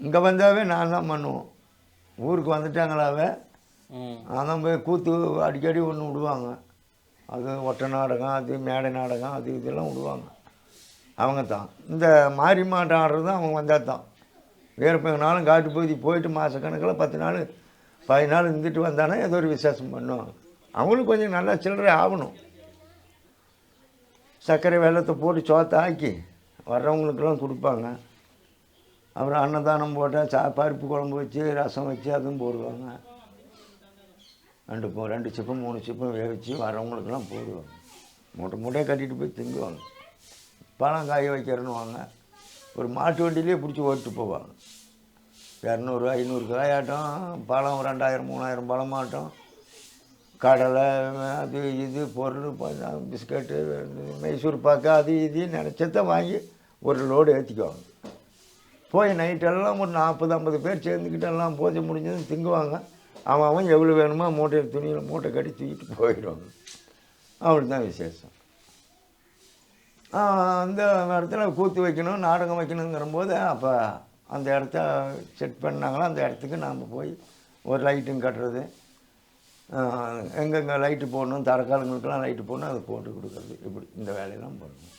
இங்கே வந்தாவே நான் தான் பண்ணுவோம். ஊருக்கு வந்துட்டாங்களாவே நான் தான் போய் கூத்து அடிக்கடி ஒன்று விடுவாங்க. அது ஒற்றை நாடகம், அது மேடை நாடகம், அது இதெல்லாம் விடுவாங்க. அவங்க தான் இந்த மாரியம்மாட்டம் ஆடுறது தான் அவங்க வந்தால் தான். வேறுப்பங்கனாலும் காட்டு பகுதி போயிட்டு மாதக்கணக்கில் 10 நாள் 15 நாள் இருந்துட்டு வந்தானே ஏதோ ஒரு விசேஷம் பண்ணுவாங்க. அவங்களும் கொஞ்சம் நல்லா சில்லறை ஆகணும். சர்க்கரை வெல்லத்தை போட்டு சோத்தை ஆக்கி வர்றவங்களுக்கெல்லாம் கொடுப்பாங்க. அப்புறம் அன்னதானம் போட்டால் பருப்பு குழம்பு வச்சு ரசம் வச்சு அதுவும் போடுவாங்க. 2 சிப்பம் 3 சிப்பம் வேவிச்சு வரவங்களுக்கெல்லாம் போடுவாங்க. மூட்டை மூட்டையாக கட்டிட்டு போய் திங்குவாங்க. பழம் காய வைக்கிறேன்னுவாங்க. ஒரு மாட்டு வண்டியிலே பிடிச்சி ஓட்டு போவாங்க. 200 500 காயாட்டம் பழம் 2000 3000 பழமாட்டம் கடலை அது இது பொருள் பிஸ்கட்டு மைசூர் பாக்கு அது இது நினச்சத வாங்கி ஒரு லோடு ஏற்றிக்குவாங்க. போய் நைட்டெல்லாம் ஒரு 40 50 பேர் சேர்ந்துக்கிட்டு எல்லாம் பூஜை முடிஞ்சதும் திங்குவாங்க. அவன் எவ்வளோ வேணுமோ மூட்டையில் துணியில் மூட்டை கட்டி தூக்கிட்டு போயிடுவாங்க. அவளுக்கு தான் விசேஷம். அந்த இடத்துல கூத்து வைக்கணும் நாடகம் வைக்கணுங்கிற போது அப்போ அந்த இடத்த செட் பண்ணாங்களோ அந்த இடத்துக்கு நாம் போய் ஒரு லைட்டும் கட்டுறது, எங்கெங்கே லைட்டு போடணும் தரக்காலங்களுக்கெல்லாம் லைட்டு போடணும் அதை போட்டு கொடுக்குறது, இப்படி இந்த வேலையெல்லாம் பண்ணணும்.